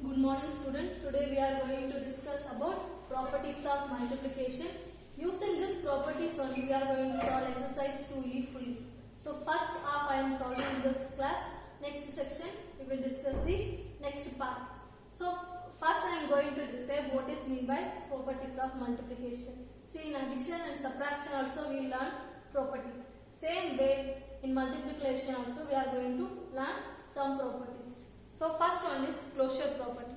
Good morning students. Today we are going to discuss about properties of multiplication. Using these properties only we are going to solve exercise 2E fully. So first half I am solving in this class. Next section we will discuss the next part. So first I am going to describe what is meant by properties of multiplication. See, in addition and subtraction also we learn properties. Same way in multiplication also we are going to learn some properties. So first one is closure property.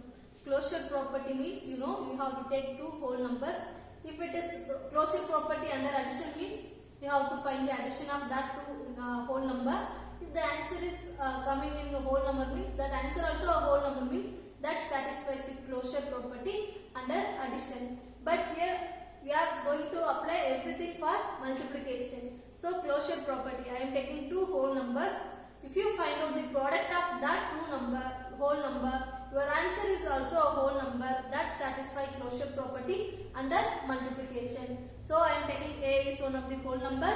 Closure property means you have to take two whole numbers. If it is closure property under addition means you have to find the addition of that two whole number. If the answer is coming in a whole number means that answer also a whole number means that satisfies the closure property under addition. But here we are going to apply everything for multiplication. So closure property, I am taking two whole numbers. If you find out the product of that whole number, your answer is also a whole number. That satisfies closure property under multiplication. So I am taking A is one of the whole number,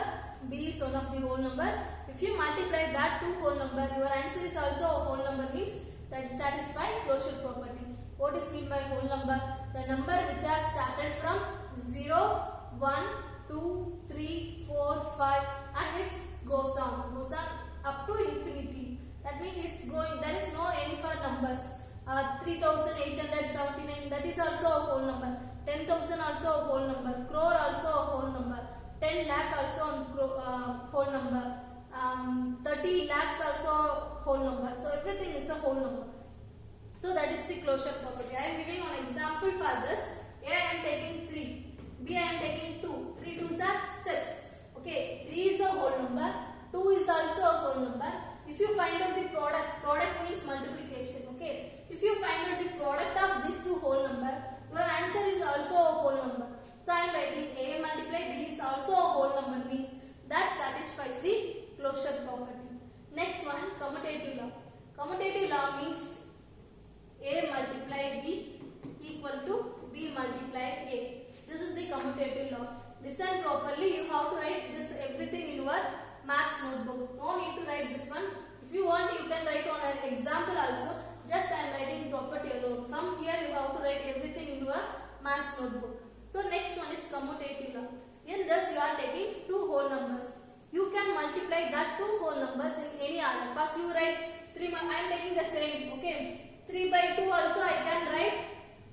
B is one of the whole number. If you multiply that two whole number, your answer is also a whole number means that satisfies closure property. What is meant by whole number? The number which are started from 0, 1, 2, 3, 4, 5 and it goes on up to infinity. That means it's going, there is no end for numbers. 3879, that is also a whole number. 10,000 also a whole number. Crore also a whole number. 10 lakh also a whole number. 30 lakhs also a whole number. So everything is a whole number. So that is the closure property. I am giving an example for this. A I am taking 3. B I am taking 2. 3 2s are 6. Okay, 3 is a whole number. 2 is also a whole number. If you find out the product means multiplication. Okay, if you find out the product of these two whole number, your answer is also a whole number. So I am writing A multiply B is also a whole number means that satisfies the closure property. Next one, commutative law. Commutative law means A multiply B equal to B multiply A. This is the commutative law. Listen properly. You have to write this everything in your maths notebook. No need to write this one. If you want, you can write on an example also. Just I am writing property alone. From here you have to write everything in your maths notebook. So next one is commutative law. In this you are taking two whole numbers. You can multiply that two whole numbers in any order. First you write 3. I am taking the same. Okay. 3 by 2 also I can write.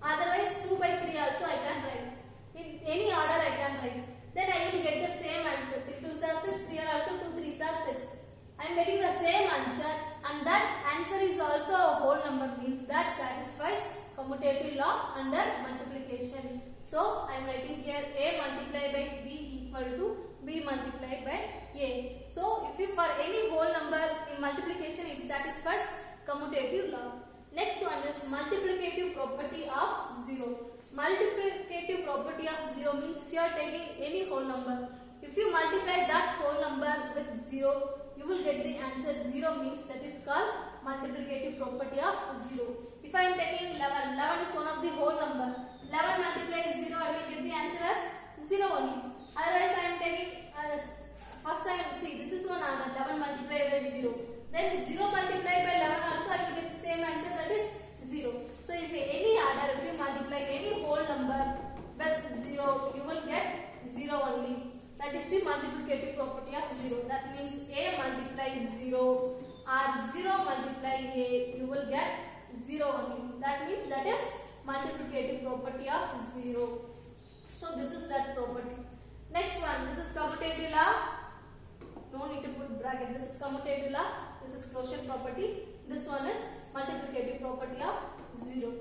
Otherwise 2 by 3 also I can write. In any order I can write. Then I will get the same answer. 3 2s are 6. Here also 2 3s are 6. I am getting the same answer and that answer is also a whole number means that satisfies commutative law under multiplication. So I am writing here A multiplied by B equal to B multiplied by A. So if you for any whole number in multiplication it satisfies commutative law. Next one is multiplicative property of 0. Multiplicative property of 0 means if you are taking any whole number, if you multiply that whole number with 0, you will get the answer 0 means that is called multiplicative property of 0. If I am taking 11, 11 is one of the whole number. 11 multiplied 0, I will get the answer as 0 only. Otherwise I am taking first time, see this is one order, 11 multiplied by 0. Then 0 multiplied by 11 also I will get the same answer that is 0. So if any order, if you multiply any whole number with 0, you will get 0 only. That is the multiplicative property of 0. That means A multiply 0 or 0 multiply A, you will get 0 only. That means that is multiplicative property of 0. So this is that property. Next one, this is commutative law. No need to put bracket. This is commutative law. This is closure property. This one is multiplicative property of 0.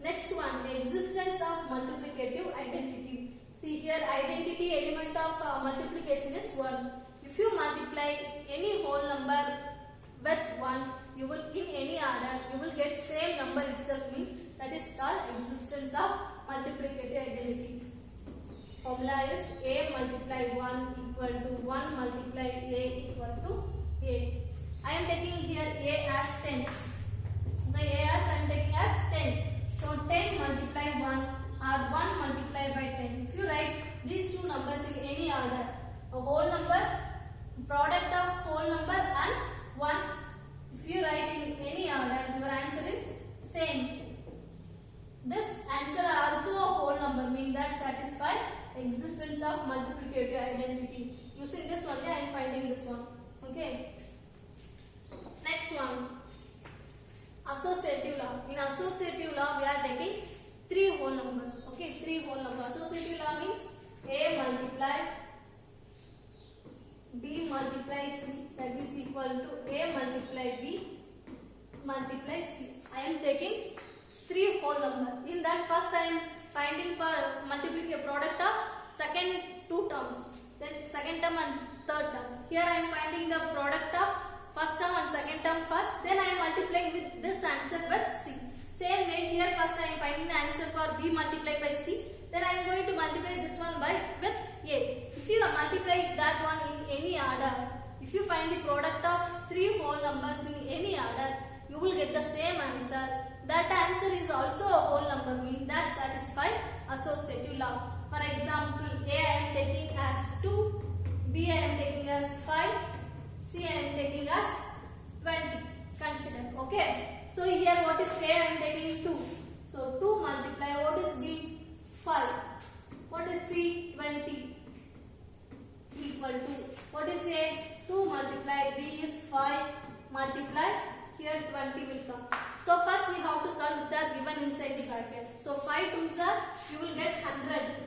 Next one, existence of multiplicative identity. See here, identity element of multiplication is 1. If you multiply any whole number with 1, you will in any order, you will get same number itself means that is called existence of multiplicative identity. Formula is A multiply 1 equal to 1 multiply A equal to A. I am taking here A as 10. The A as I am taking as 10. So 10 multiply 1 or 1 multiply by 10. If you write these two numbers in any order, a whole number, product of whole number and 1. If you write in any order, your answer is same. this answer also a whole number, means that satisfy existence of multiplicative identity. Using this only I am finding this one. Okay. Next one, associative law. In associative law we are taking three whole numbers. Okay, three whole numbers. Associative law means A multiply B multiply C, that is equal to A multiply B multiply C. I am taking three whole number. In that first I am finding for multiplication product of second two terms, then second term and third term. Here I am finding the product of first term and second term first, then I am multiplying with this answer with C. Same way here first I am finding the answer for B multiplied by C, then I am going to multiply this one by with A. If you multiply that one in any order, if you find the product of three whole numbers in any order, you will get the same answer. That answer is also a whole number, means that satisfy associative law. For example, A I am taking as 2, B I am taking as 5, C I am taking as 20. Consider. Okay. So here what is A I am taking 2. So 2 multiply what is B? 5. What is C? 20 equal to what is A? 2 multiply B is 5 multiply here 20 will come. So first we have to solve which are given inside the bracket. So 5 2s are, you will get 100.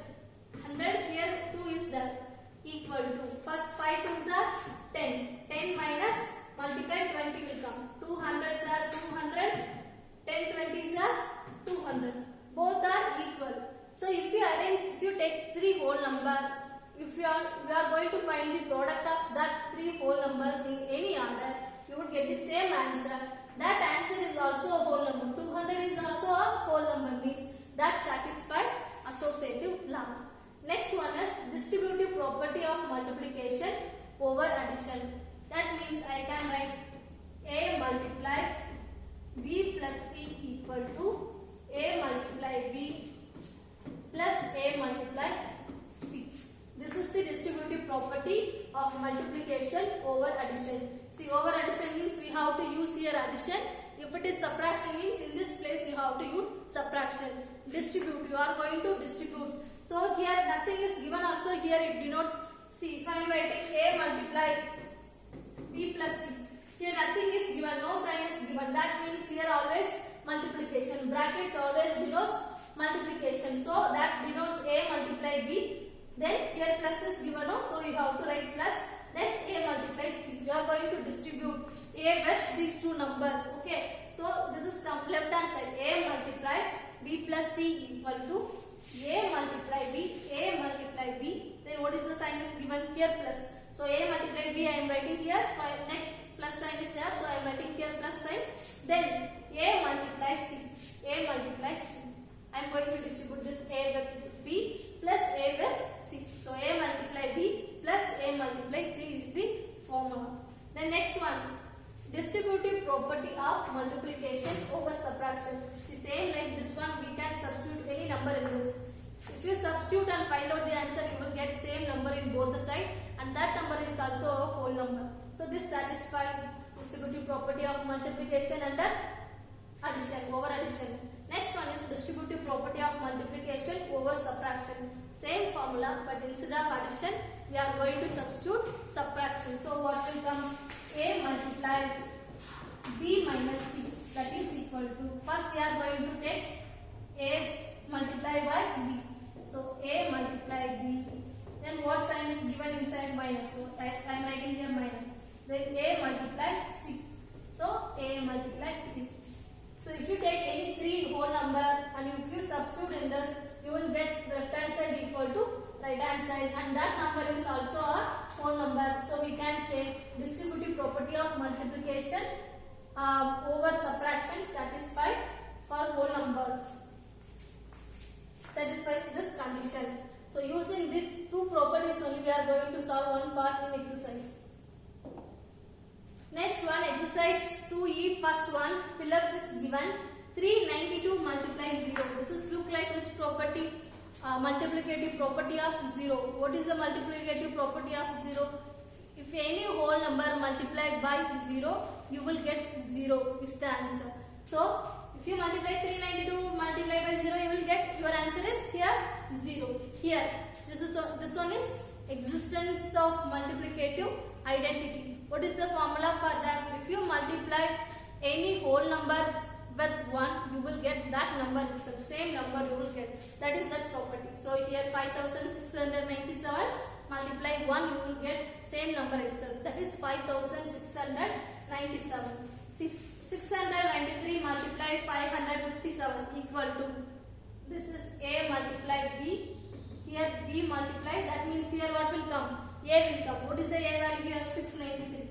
100 here 2 is there equal to first 5 2s are 10. 10 minus multiply 20 will come. 200s are 200. 10 20s are 200. Both are equal. So if you arrange, if you take three whole number, if we are going to find the product of that three whole numbers in any order, you would get the same answer. That answer is also a whole number. 200 is also a whole number, means that satisfy associative law. Next one is distributive property of multiplication over addition. That means I can write A multiply B plus C equal to A multiply B plus A multiply C. This is the distributive property of multiplication over addition. See, over addition means we have to use here addition. If it is subtraction means in this place you have to use subtraction. Distribute, you are going to distribute. So here nothing is given, also here it denotes. See, if I am writing A multiply B plus C, here nothing is given, no sign is given. That means here always multiplication. Brackets always denotes multiplication. So that denotes A multiply B. Then here plus is given, no? So you have to write plus. Then A multiply C. You are going to distribute A with these two numbers. Okay. So this is left hand side. A multiply B plus C equal to A multiply B. A multiply B. Then what is the sign is given here? Plus. So A multiply B I am writing here. So next plus sign is there. So I am writing here plus sign. Then A multiply C. A multiply C. I am going to distribute this A with B plus A with C. So A multiply B plus A multiply C is the formula. The next one, distributive property of multiplication over subtraction. The same like this one, we can substitute any number in this. If you substitute and find out the answer, you will get same number in both the side, and that number is also a whole number. So this satisfies distributive property of multiplication under addition, over addition. Next one is distributive property of multiplication over subtraction. Same formula, but instead of addition, we are going to substitute subtraction. So what will come? A multiply B minus C, that is equal to, first we are going to take A multiply by B. So A multiply B. Then what sign is given inside minus? So I am writing here minus. Then A multiply C. So A multiply C. So if you take any three whole number and if you substitute in this, you will get left hand side equal to right hand side, and that number is also a whole number. So we can say distributive property of multiplication over subtraction satisfied for whole numbers. Satisfies this condition. So using these two properties only we are going to solve one part in exercise. Next one, exercise 2E, first one, Phillips is given 392 multiply 0. This is look like which property? Multiplicative property of 0. What is the multiplicative property of 0? If any whole number multiplied by 0, you will get 0 is the answer. So if If you multiply 392 multiply by 0, you will get your answer is here 0. Here this one is existence of multiplicative identity. What is the formula for that? If you multiply any whole number with 1, you will get that number itself. Same number you will get. That is that property. So here 5697 multiply 1, you will get same number itself. That is 5697. See, 693 multiply 557 equal to, this is A multiply B. Here B multiply, that means here what will come? A will come. What is the A value here? 693.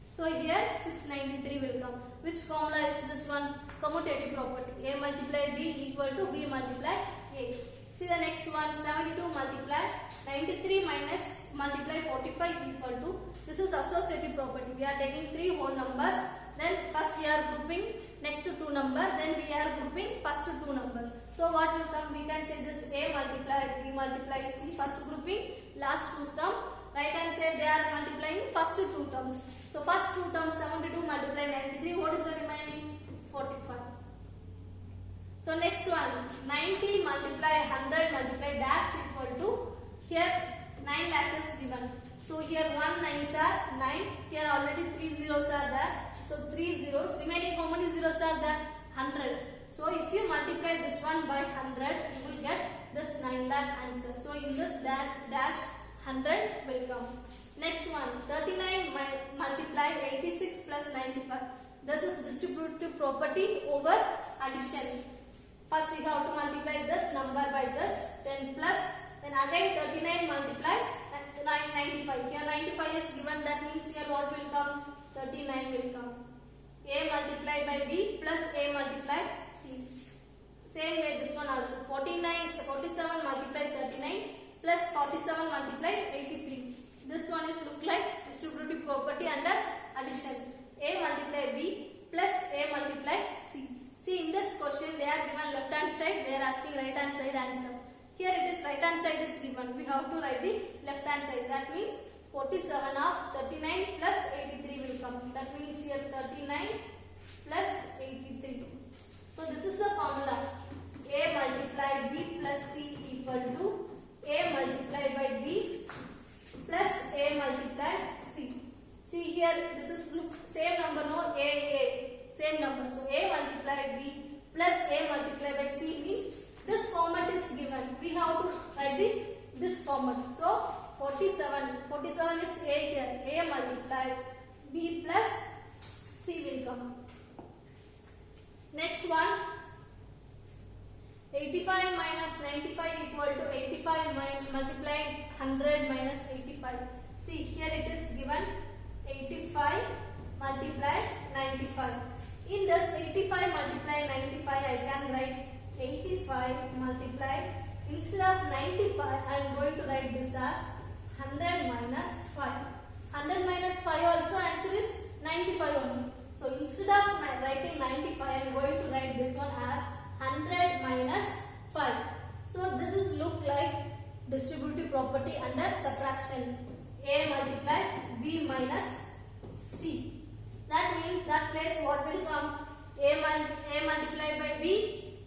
So here 693 will come. Which formula is this one? Commutative property. A multiply B equal to B multiply A. See the next one, 72 multiply 93 minus multiply 45 equal to, this is associative property. We are taking 3 whole numbers, then first we are grouping next to 2 number, then we are grouping first 2 numbers. So what will come? We can say this A multiply B multiply C, first grouping, last 2 sum. Right hand side they are multiplying first 2 terms. So first 2 terms 72 multiply 93, what is the remaining? 45. So next one, 90 multiply 100 multiply dash equal to, here 9 lakh is given. So here 1 9s are 9, here already 3 zeros are there. So 3 zeros, remaining how many zeros are there? 100. So if you multiply this one by 100, you will get this 9 lakh answer. So in this dash 100 will come. Next one, 39 multiply 86 plus 95. This is distributive property over addition. First we have to multiply this number by this, then plus, then again 39 multiply 95. Here 95 is given, that means here what will come? 39 will come. A multiply by B plus A multiply C. Same way this one also. 47 multiply 39 plus 47 multiply 83. This one is look like distributive property under addition. A multiply B plus A multiply C. See, in this question they are given left hand side, they are asking right hand side answer. Here it is right hand side is given. We have to write the left hand side. That means 47 of 39 plus 83 will come. That means here 39 plus 83. So this is the formula. A multiply B plus C equal to A multiply by B plus A multiply C. See here, this is look same number, no? A same number. So A multiply B plus A multiply by C means this format is given. We have to write this format. So 47 is A here. A multiply B plus C will come. Next one, 85 minus 95 equal to 85 minus multiply 100 minus 85. See here it is given 85 multiply 95. In this 85 multiply 95 I can write 85 multiply, instead of 95 I am going to write this as 100 minus 5. 100 minus 5 also answer is 95 only. So instead of writing 95 I am going to write this one as 100 minus 5. So this is look like distributive property under subtraction. A multiply B minus C. That means that place what will come? A multiply by B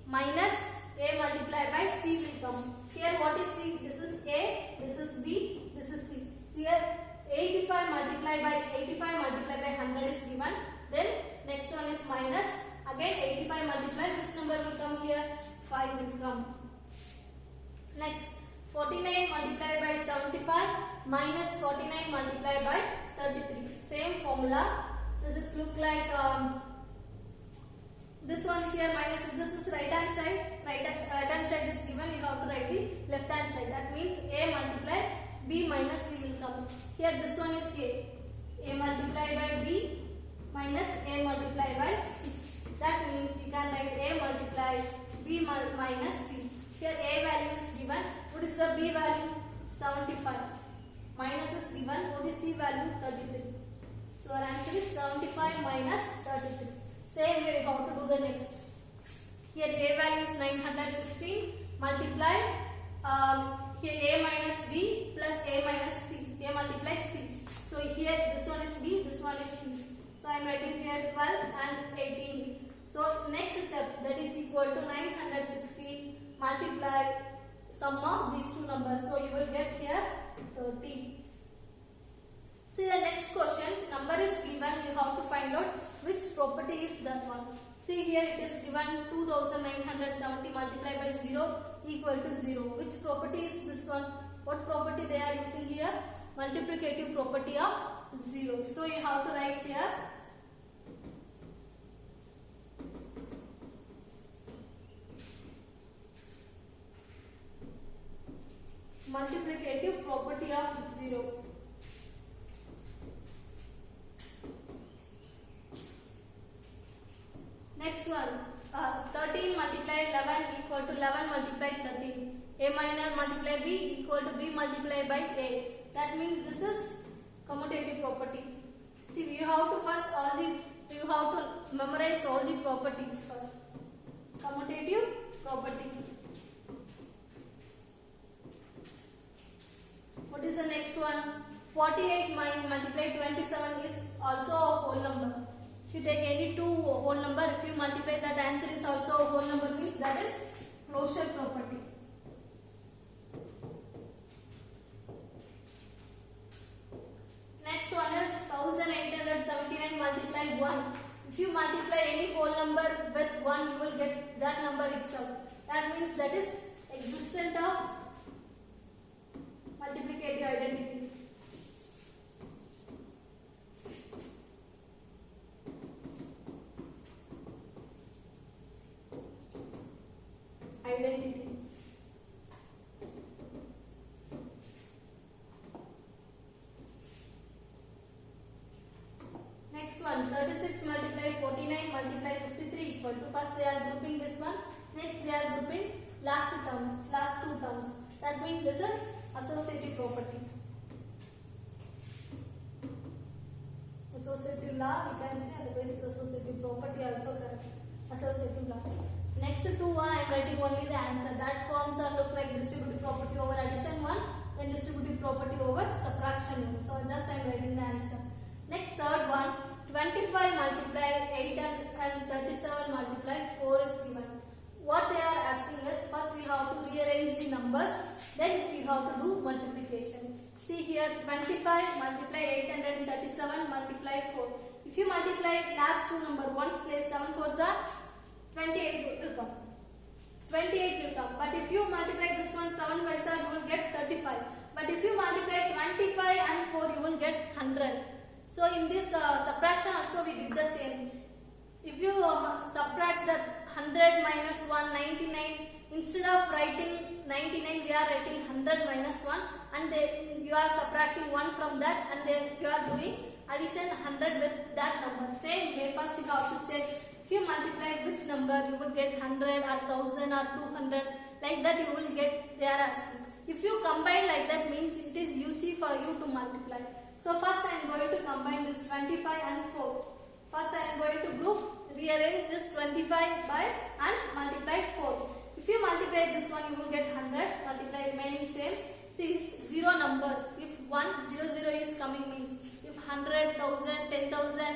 minus A multiply by C will come. Here what is C? This is A, this is B, this is C. So here 85 multiply by 100 is given. Then next one is minus. Again 85 multiply, which number will come here? 5 will come. Next 49 multiply by 75 minus 49 multiply by 33. Same formula. This is look like this one here minus, this is right hand side. Right hand side is given. You have to write the left hand side. That means A multiply B minus C will come. Here this one is A. A multiply by B minus A multiply by C. That means we can write A multiply B minus C. Here A value is given. What is the B value? 75. Minus is given. What is C value? 33. So our answer is 75 minus 33. Same way we have to do the next. Here A value is 916. Multiply here A minus B plus A minus C. A multiply C. So here this one is B, this one is C. So I am writing here 12 and 18. So next step, the 916 multiply sum of these two numbers. So you will get here 30. See the next question, number is given, you have to find out which property is that one. See here it is given 2970 multiplied by 0 equal to 0. Which property is this one? What property they are using here? Multiplicative property of 0. So you have to write here multiplicative property of 0. Next one, 13 multiply 11 equal to 11 multiply 13. A minor multiply B equal to B multiplied by A. That means this is commutative property. See, you have to memorize all the properties first. Commutative property. What is the next one? 48 multiply 27 is also a whole number. If you take any two whole number, if you multiply that answer is also a whole number, means that is closure property. Next one is 1879 multiply 1. If you multiply any whole number with 1, you will get that number itself. That means that is existent of multiplicative identity. Identity. Next one, 36 multiply 49 multiply 53 equal to, first they are grouping this one, next they are grouping last two terms. That means this is associative property. Associative law we can say, otherwise associative property also correct. Associative law. Next two one I am writing only the answer. That forms are look like distributive property over addition 1, then distributive property over subtraction 1. So just I am writing the answer. Next third one, 25 multiply 8 and 37 multiply 4 is given. What they are asking is, first we have to rearrange the numbers, then we have to do multiplication. See here 25 multiply 837 multiply 4. If you multiply last two number, ones place 7 4s are 28 will come. 28 will come. But if you multiply this one 7 5s are, you will get 35. But if you multiply 25 and 4, you will get 100. So in this subtraction also we did the same. If you subtract the 100 minus 1, 99, instead of writing 99, we are writing 100 minus 1, and then you are subtracting 1 from that, and then you are doing addition 100 with that number. Same way, first you have to check. If you multiply which number, you will get 100 or 1000 or 200, like that you will get, they are asking. If you combine like that, means it is easy for you to multiply. So first I am going to combine this 25 and 4. First I am going to group, rearrange this 25 by and multiply 4. If you multiply this one, you will get 100, multiply remaining same. See, 0 numbers, if 1, 0, 0 is coming means, if 100, 1000, 10,000,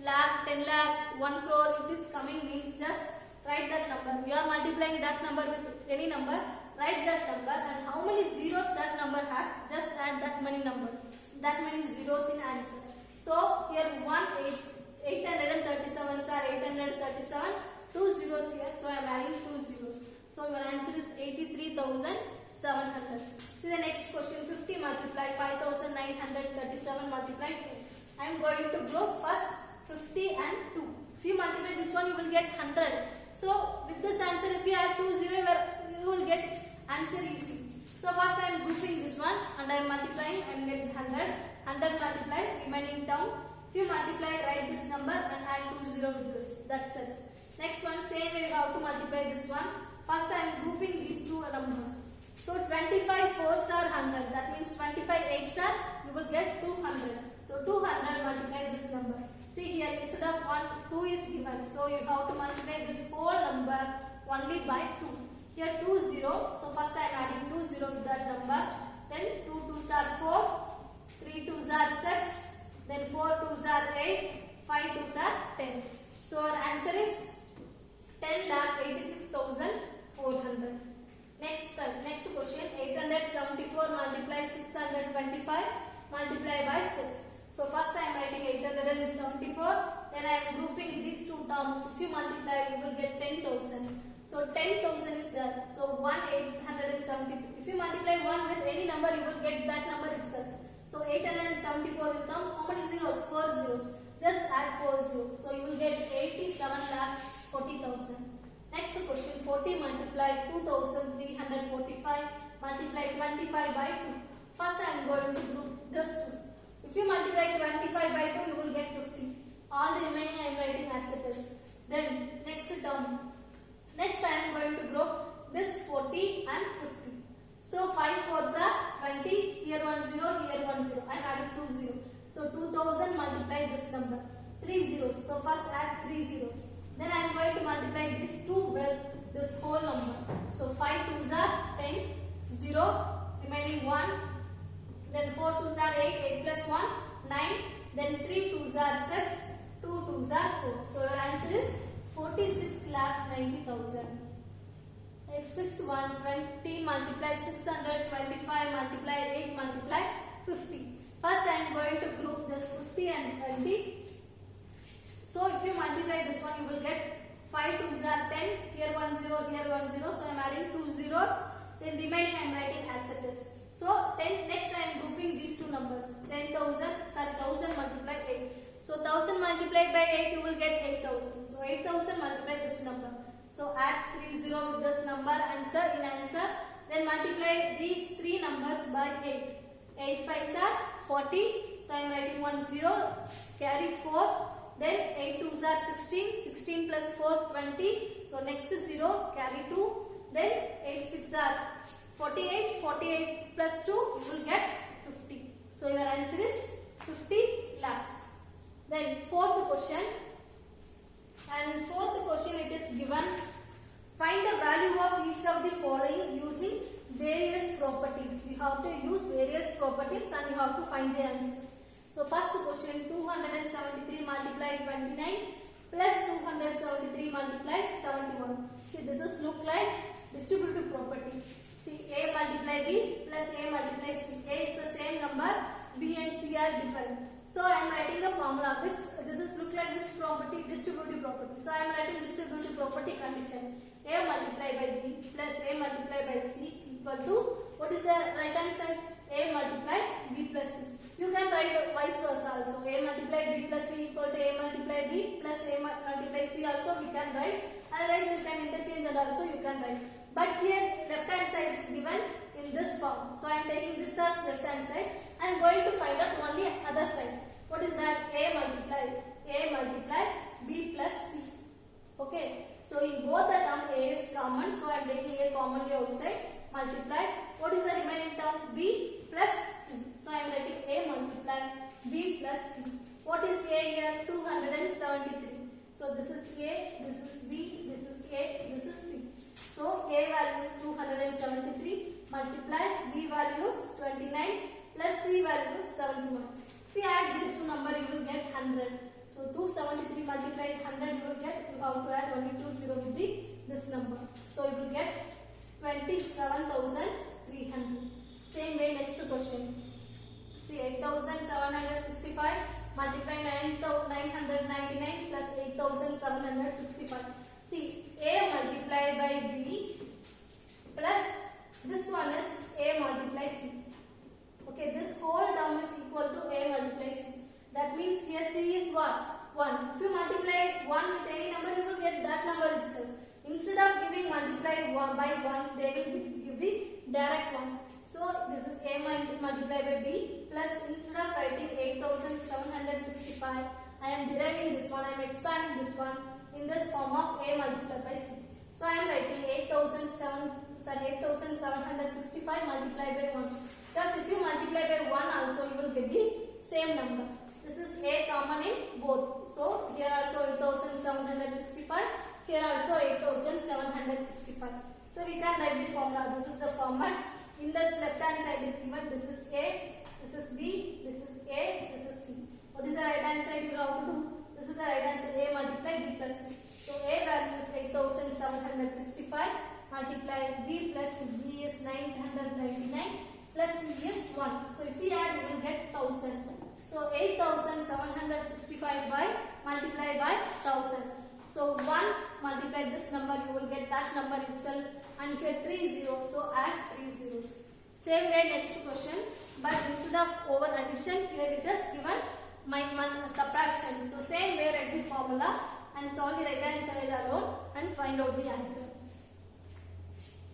lakh, 10 lakh, 1 crore, it is coming means just write that number. You are multiplying that number with any number, write that number, and how many zeros that number has, just add that many numbers. That many zeros in answer. So here 837s are 837, 2 zeros here, so I am adding 2 zeros. So your answer is 83,700. See the next question, 50 multiply 5,937 multiply 2. I am going to go first 50 and 2. If you multiply this one, you will get 100. So with this answer, if you add 2 zeros, you will get answer easy. So first I am grouping this one and I am multiplying and get 100. 100 multiply remaining term. If you multiply, write this number and add 2 0 with this. That's it. Next one, same way you have to multiply this one. First I am grouping these two numbers. So 25 4s are 100. That means 25 8s are, you will get 200. So 200 multiply this number. See here, instead of 1, 2 is given. So you have to multiply this whole number only by 2. Here 2 0. So first I am adding 2 0 with that number. Then 2 2s are 4. 3 2s are 6. Then 4 2s are 8. 5 2s are 10. So our answer is 10,86,000. multiply 625 multiply by 6. So first I am writing 874. Then I am grouping these two terms. If you multiply, you will get 10,000. So 10,000 is there. So 870. If you multiply 1 with any number, you will get that number itself. So 874 will come. How many zeros? 4 zeros. Just add 4 zeros. So you will get 87,40,000. Next question. 40 multiply 2,345 multiply 25 by 2. First I am going to group this 2. If you multiply 25 by 2, you will get 50. All the remaining I am writing as it is. Then next term. Next I am going to group this 40 and 50. So 5 4s are 20. Here 1 0, here 1 0. I am adding 2 0. So 2000 multiply this number. 3 zeros. So first add 3 zeros. Then I am going to multiply this 2 with this whole number. So 5 2s are 10. 0. Remaining 1. Then 4 2s are 8. 8 plus 1 9. Then 3 2s are 6. 2 2s are 4. So your answer is 46,90,000. Next sixth one, 20 multiply 625 multiply 8 multiply 50. First I am going to group this 50 and 20. So if you multiply this one, you will get 5 2s are 10. Here 1 0, here 1 0. So I am adding 2 zeros. Then remaining I am writing as it is. So next I am grouping these two numbers. 1000 multiply 8. So 1000 multiplied by 8, you will get 8000. So 8000 multiply this number. So add 3 0 with this number answer in answer. Then multiply these three numbers by 8. 8 5s are 40. So I am writing 1 0. Carry 4. Then 8 2s are 16. 16 plus 4 20. So next 0 carry 2. Then 8 6 are 48. 48 plus 2 you will get 50. So your answer is 50 lakh. Then fourth question. And fourth question it is given. Find the value of each of the following using various properties. You have to use various properties and you have to find the answer. So first question, 273 multiply 29 plus 273 multiply 71. See, this is look like distributive property. See, A multiply B plus A multiply C. A is the same number, B and C are different. So I am writing the formula. Which this is look like which property? Distributive property. So I am writing distributive property condition. A multiply by B plus A multiply by C equal to, what is the right hand side? A multiply B plus C. You can write vice versa also. A multiply B plus C equal to A multiply B plus A multiply C also we can write. Otherwise you can interchange and also you can write. But here left hand side is given in this form. So I am taking this as left hand side. I am going to find out only other side. What is that? A multiply B plus C. Okay. So in both the term A is common. So I am taking A commonly outside. Multiply. What is the remaining term? B plus C. So I am writing A multiply B plus C. What is A here? 273. So this is A, this is B, this is A, this is C. So A value is 273 multiply B value is 29 plus C value is 71. If you add these two numbers, you will get 100. So 273 multiplied 100 you will get, you have to add only 2 0 with this number. So you will get 27,300. Same way next question. See 8,765 multiply 999 plus 8,765. See A multiply by B plus this one is A multiply C. Okay, this whole term is equal to A multiply C. That means here C is what? 1. If you multiply 1 with any number, you will get that number itself. Instead of giving multiply 1 by 1, they will give the direct one. So this is A multiply by B plus instead of writing 8,765, I am deriving this one, I am expanding this one in this form of A multiplied by C. So I am writing 8,765 multiplied by 1. Because if you multiply by 1 also, you will get the same number. This is A common in both. So here also 8,765, here also 8,765. So we can write the formula. This is the format. In this left hand side is given. This is A, this is B, this is A, this is C. What is the right hand side you have to do? This is the right hand side. A multiply B plus C. So A value is 8,765 multiply B plus C. B is 999 plus C 1. So if we add, you will get 1000. So 8765 by multiply by 1000. So 1 multiply this number, you will get that number itself and get 3 zeros. So add 3 zeros. Same way next question, but instead of over addition, here it is given subtraction. So same way write the formula and solve the right hand side alone and find out the answer.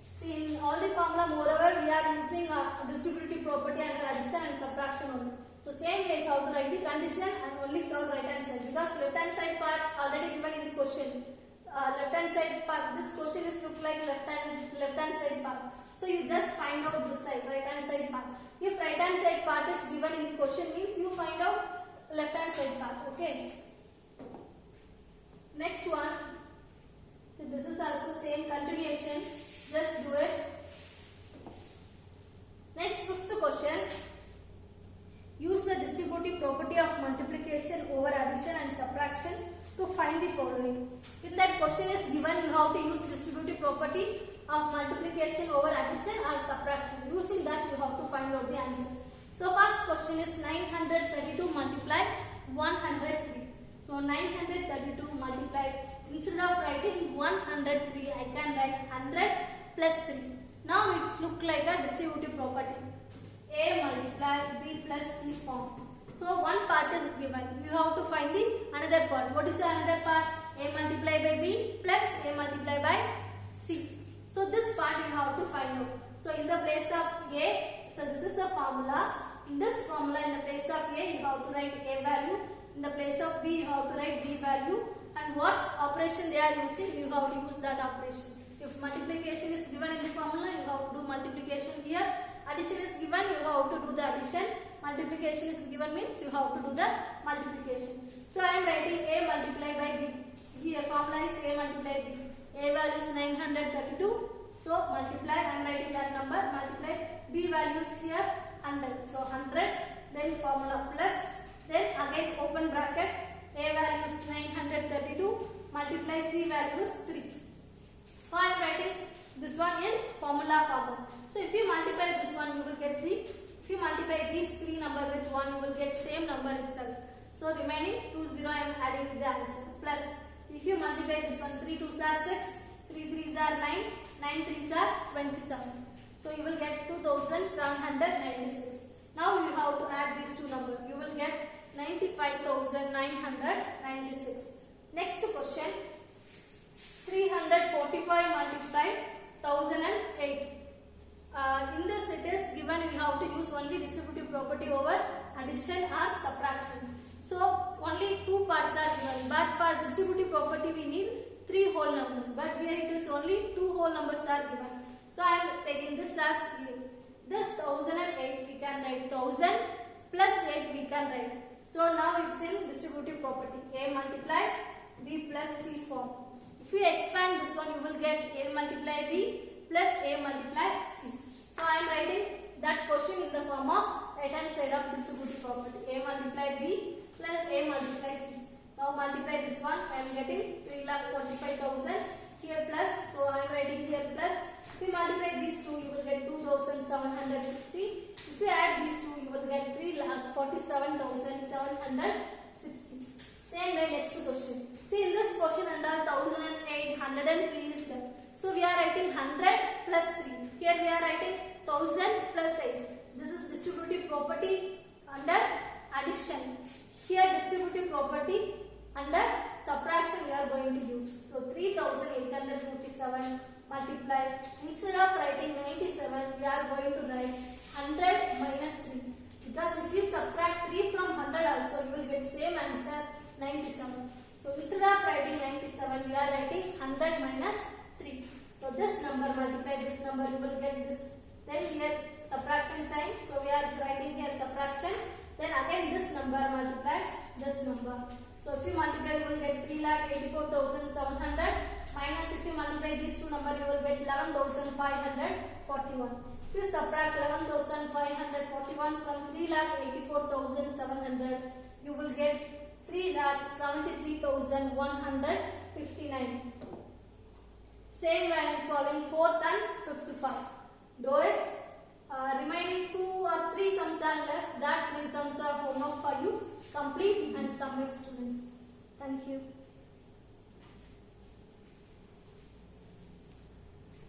See, in all the formula, moreover, we are using distributive property and addition and subtraction only. So same way, how to write the condition and only solve right hand side, because left hand side part already given in the question. Left hand side part, this question is look like left hand side part. So you just find out this side, right hand side part. If right hand side part is given in the question, means you find out left hand side part. Okay. Next one. So this is also same continuation. Just do it. Next, fifth question. Use the distributive property of multiplication over addition and subtraction to find the following. If that question is given, you have to use distributive property of multiplication over addition or subtraction. Using that, you have to find out the answer. So first question is 932 multiply 103. So 932 multiply, instead of writing 103, I can write 100 plus 3. Now it's look like a distributive property. A multiply B plus C form. So one part is given. You have to find the another part. What is the another part? A multiply by B plus A multiply by C. So this part you have to find out. So in the place of A, so this is the formula. In this formula, in the place of A, you have to write A value. In the place of B, you have to write B value. And what operation they are using, you have to use that operation. If multiplication is given in the formula, you have to do multiplication here. Addition is given, you have to do the addition. Multiplication is given means you have to do the multiplication. So I am writing A multiply by B. Here formula is A multiply B. A value is 932. So multiply, I am writing that number. Multiply B value is here 100. So 100. Then formula plus. Then again open bracket. A value is 932. Multiply C value is 3. So I am writing this one in formula form. So if you multiply this one, you will get if you multiply these 3 number with 1, you will get same number itself. So remaining 20 I am adding the answer. Plus, if you multiply this one, 3 2s are 6, 3 3s are 9, 9 3s are 27. So you will get 2796. Now you have to add these two numbers. You will get 95,996. Next question. 345 multiplied 1008. In this it is given we have to use only distributive property over addition or subtraction. So only two parts are given, but for distributive property we need 3 whole numbers, but here it is only 2 whole numbers are given. So I am taking this as this 1008 we can write 1000 plus 8 we can write. So now it's in distributive property. A multiply B plus C form. If you expand this one, you will get A multiply B plus A multiply C. So I am writing that question in the form of right hand side of distributive property. A multiply B plus A multiply C. Now multiply this one, I am getting 3,45,000 here plus. So I am writing here plus. If you multiply these two, you will get 2,760. If you add these two, you will get 3,47,760. Same way next question. See in this question under 1008, 103 is there. So we are writing 100 plus 3. Here we are writing 1000 plus 8. This is distributive property under addition. Here distributive property under subtraction we are going to use. So 3847 multiply. Instead of writing 97, we are going to write 100 minus 3. Because if you subtract 3 from 100 also, you will get same answer 97. So instead of writing 97, we are writing 100 minus 3. So this number multiply this number, you will get this. Then here subtraction sign. So we are writing here subtraction. Then again this number multiply this number. So if you multiply, you will get 3,84,700 minus if you multiply these two numbers, you will get 11,541. If you subtract 11,541 from 3,84,700, you will get 3,73,159. Same way I am solving 4th and 5th part. Do it. Remaining 2 or 3 sums some homework for you. Complete and submit, students. Thank you.